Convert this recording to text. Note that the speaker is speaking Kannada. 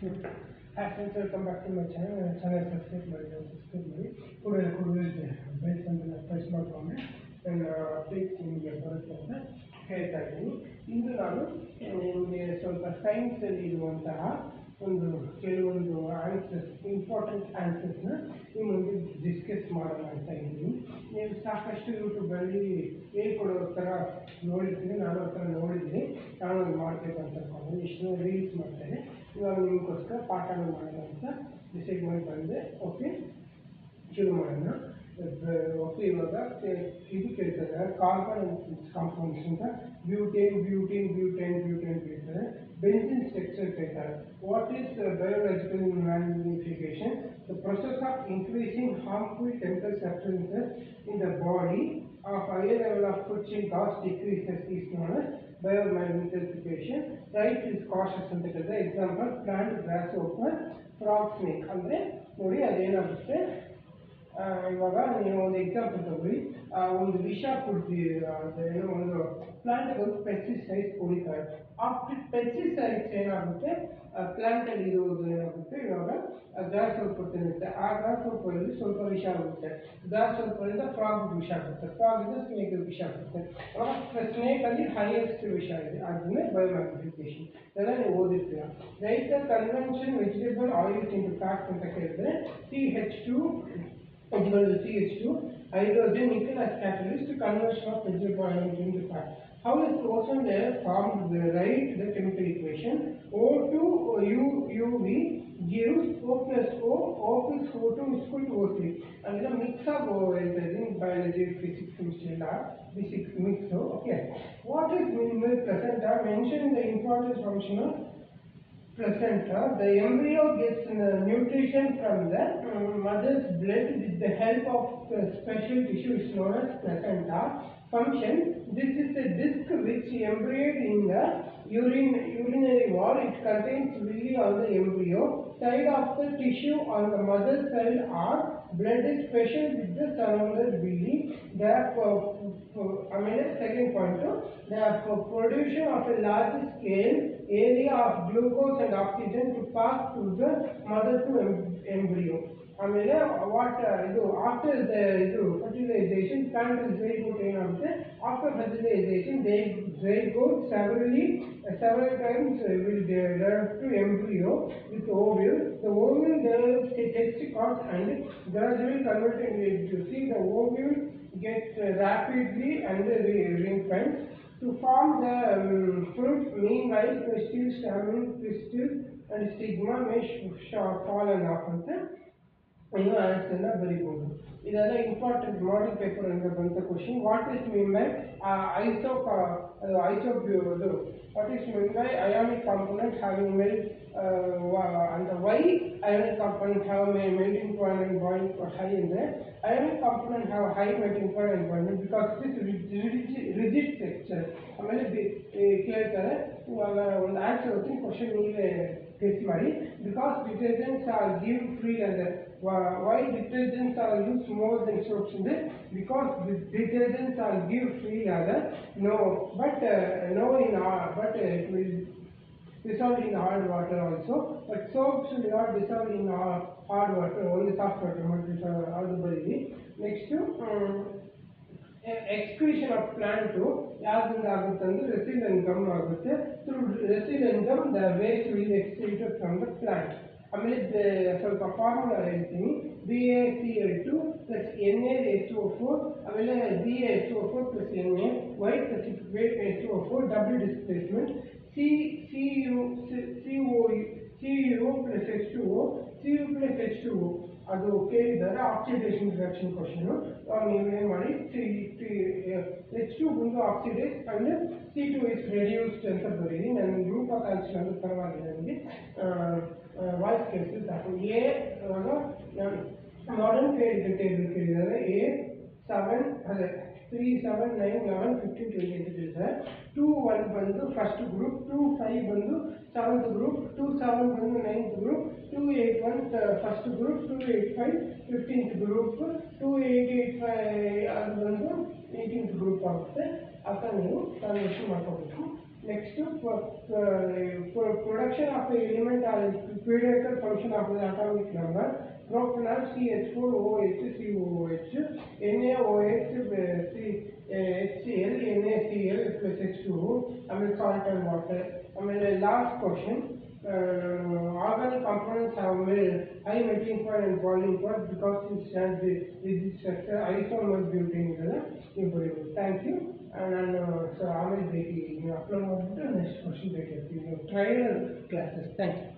Hi friends, welcome back to my channel. Channel subscribe ಮಾಡಿ ಕೂಡ ಬೆಲ್ಸ್ ಅಂತ ಪ್ರೆಸ್ ಮಾಡಿಕೊಂಡ್ರೆ ನನ್ನ ಅಪ್ಡೇಟ್ಸ್ ನಿಮಗೆ ಬರುತ್ತೆ ಅಂತ ಹೇಳ್ತಾ ಇದ್ದೀನಿ. ಇಂದು ನಾನು ನಿಮಗೆ ಸ್ವಲ್ಪ ಸೈನ್ಸಲ್ಲಿ ಇರುವಂತಹ ಕೆಲವೊಂದು ಆನ್ಸರ್ಸ್, ಇಂಪಾರ್ಟೆಂಟ್ ಆನ್ಸರ್ಸ್ನ ನಿಮ್ಮ ಮುಂದೆ ಡಿಸ್ಕಸ್ ಮಾಡೋಣ ಅಂತ ಇದ್ದೀನಿ. ನೀವು ಸಾಕಷ್ಟು ಯೂಟ್ಯೂಬಲ್ಲಿ ಹೇಳ್ಕೊಡೋ ಥರ ನೋಡಿರ್ತೀನಿ, ನಾನು ಆ ಥರ ನೋಡಿದ್ದೀನಿ. ನಾನು ಅದು ಮಾಡಬೇಕು ಅಂತ ಅನ್ಕೊಂಡು ಎಷ್ಟು ರೀಲ್ಸ್ ಮಾಡ್ತೇನೆ. ಇವಾಗ ನಿಮಗೋಸ್ಕರ ಪಾಠಗಳು ಮಾಡೋಣ ಅಂತ ಡಿಸೈಡ್ ಮಾಡಿ ಬಂದೆ. ಓಕೆ, ಶುರು ಮಾಡೋಣ. ಓಕೆ, ಇವಾಗ ಇದು ಕೇಳ್ತಾರೆ ಕಾರ್ಬನ್ ಕಾಂಪೌಂಡ್ಸ್ ಅಂತ ಬ್ಯೂಟೇನ್ ಕೇಳ್ತಾರೆ. ಬೆಂಜಿನ್ ಸ್ಟ್ರಕ್ಚರ್ ಕೇಳ್ತಾರೆ. What is biological magnification? The process of increasing harmful chemical substances in the body of higher level of friction gas decreases is known as biomagnification. Right is cautious ಅಂತ ಹೇಳಿದ್ರೆ ಎಕ್ಸಾಂಪಲ್ ಪ್ಲಾಂಟ್ ಗ್ರಾಸ್ಹೋಪರ್, ಫ್ರಾಗ್ ಸ್ನೇಕ್. ಅಂದರೆ ನೋಡಿ ಅದೇನಾಗುತ್ತೆ, ಇವಾಗ ನೀವು ಒಂದು ಎಕ್ಸಾಂಪಲ್ ತಗೊಳ್ಳಿ. ಒಂದು ವಿಷ ಏನೋ ಒಂದು ಪ್ಲಾಂಟ್ಗೆ ಒಂದು ಪೆಸ್ಟಿಸೈಡ್ಸ್ ಹೊಡಿತಾರೆ. ಆ ಪೆಸ್ಟಿಸೈಡ್ಸ್ ಏನಾಗುತ್ತೆ, ಪ್ಲಾಂಟಲ್ಲಿ ಇರುವುದು ಏನಾಗುತ್ತೆ, ಇವಾಗ ಗ್ರಾಸ್ ಹೋಪರ್ ತಿನ್ನುತ್ತೆ. ಆ ಗ್ರಾಸ್ ಹೋಪರಲ್ಲಿ ಸ್ವಲ್ಪ ವಿಷ ಆಗುತ್ತೆ. ಗ್ರಾಸ್ ಹೋಪರಿಂದ ಫ್ರಾಗ್ ವಿಷ ಆಗುತ್ತೆ, ಫ್ರಾಗಿಂದ ಸ್ನೇಕ್ ವಿಷ ಆಗುತ್ತೆ. ಅವಾಗ ಸ್ನೇಕಲ್ಲಿ ಹೈಯೆಸ್ಟ್ ವಿಷ ಇದೆ, ಅದನ್ನೇ ಬಯೋಮ್ಯಾಗ್ನಿಫಿಕೇಶನ್. ಇದೆಲ್ಲ ನೀವು ಓದಿರ್ತೀರ. Right the convention vegetable oils into fats ಅಂತ ಕೇಳಿದ್ರೆ CH2 hydrogen nickel as catalyst to conversion of vegetable oil into fat. How is the ozone layer formed? Write the chemical equation. O2 UV gives O plus O plus O2 is equal to O3. And the mix of in biology, physics, chemistry, basic mix. Okay. What is minimal placenta? Mention the important function of placenta. The embryo gets nutrition from the mother's blood with the help of special tissue known as placenta. Function: this is a disc which embryos in the urinary wall. It contains villi on the embryo. Side of the tissue on the mother's side are blood is special with the surrounded villi. Therefore, second point, the production of a large scale area of glucose and oxygen to pass through the mother to embryo. What after the fertilization, plant will zygote ಏನಾಗುತ್ತೆ. After fertilization, they zygote several times will develop to embryo with ovule. The ovule develops a testicle and gradually converted into seed. The ovule gets rapidly and ripened to form the fruit. Meanwhile, pistil, stamen, pistil and stigma may fallen off ಅಂತ ಇನ್ನೂ ಆನ್ಸರ್ನ ಬರೀಬೋದು. ಇದೆಲ್ಲ ಇಂಪಾರ್ಟೆಂಟ್ ಮಾಡೆಲ್ ಪೇಪರ್ ಅಂತ ಬಂತ question. What is mean by what is mean by ionic component having melt and why ionic component have melting point and boiling point high in there? Ionic component have high melting point and boiling because this rigid structure. ಆಮೇಲೆ ಕೇಳ್ತಾರೆ, ಇವಾಗ ಒಂದು ಆನ್ಸರ್ ಹೋಗ್ತೀನಿ, ಕ್ವಶನ್ ನೀವೇ ಗೆಸ್ ಮಾಡಿ. Because detergents are give free ಅಂದರೆ why detergents are used more than soaps in this? Because detergents are give free other no, but no in but it will dissolve in hard water also. But soaps will not dissolve in hard water, only soft water. ಅದು ಬರೀ. ನೆಕ್ಸ್ಟ್ ಎಕ್ಸ್ಕ್ರೀಷನ್ ಆಫ್ ಪ್ಲಾಂಟ್ ಯಾವ್ದ್ರಿಂದ ಆಗುತ್ತೆ ಅಂದರೆ ರೆಸಿಡೆಂಟ್ ಗಮ್ ಆಗುತ್ತೆ. Through resident gum the waste will excreted from the plant. ಆಮೇಲೆ ಸ್ವಲ್ಪ ಫಾರ್ಮುಲಾ ಹೇಳ್ತೀನಿ. BaCl2 plus NaH2O4, ಆಮೇಲೆ BaH2O4 plus Na, white precipitate H2O4, double displacement. Cu plus H2O, Cu plus H2O ಅದು ಕೇಳಿದ್ದಾರೆ. Oxidation reaction question. ನೀವೇನು ಮಾಡಿ, H2 ಬಂದು oxidase and C2 is reduced ಅಂತ ಬರೀರಿ. ನನ್ನ ಗ್ರೂಪ್ ಆಫ್ ಆನ್ಸರ್ ಅಂದ್ರೆ ಪರವಾಗಿಲ್ಲ, ನನಗೆ ವಾಯ್ಸ್ ಕೇಳಿಸಿ ಸಾಕು. ಮಾಡರ್ನ್ ಪೀರಿಯಡ್ ಟೇಬಲ್ ಕೇಳಿದ್ದಾರೆ. A7 ಅದೇ 3, 7, 9, 11, 15, 20 ಅಂತ ಹೇಳಿದ್ದಾರೆ. 2, 1 ಬಂದು ಫಸ್ಟ್ ಗ್ರೂಪ್, 2, 5 ಬಂದು ಸೆವೆಂತ್ ಗ್ರೂಪ್, 2, 7 ಬಂದು 9th group, 2, 8, 1 first group, 2, 8, 5 15th group, 2, 8, 8, 5 ಅದು ಬಂದು 18th ಗ್ರೂಪ್ ಆಗುತ್ತೆ. ಆ ಥರ ನೀವು ಕನ್ವರ್ಷನ್ ಮಾಡ್ಕೋಬೇಕು. Next, for production of the element or periodical function of the atomic number, propanol CH4OH COOH, NaOH HCl, NaCl plus H2O, ಆಮೇಲೆ salt and water. ಆಮೇಲೆ last question, organic components have high melting point and boiling point because it stands with this structure isomer butane ಇದೆಲ್ಲ ನೀವು ಬರೀಬೋದು. Thank you. ನಾನು ಸೊ ಆಮೇಲೆ ಭೇಟಿ ನೀವು ಅಪ್ಲೋಡ್ ಮಾಡಿಬಿಟ್ಟು ನೆಕ್ಸ್ಟ್ ಕ್ವಶನ್ ಭೇಟಿ ಆಗ್ತೀವಿ. Trial classes. Thank you.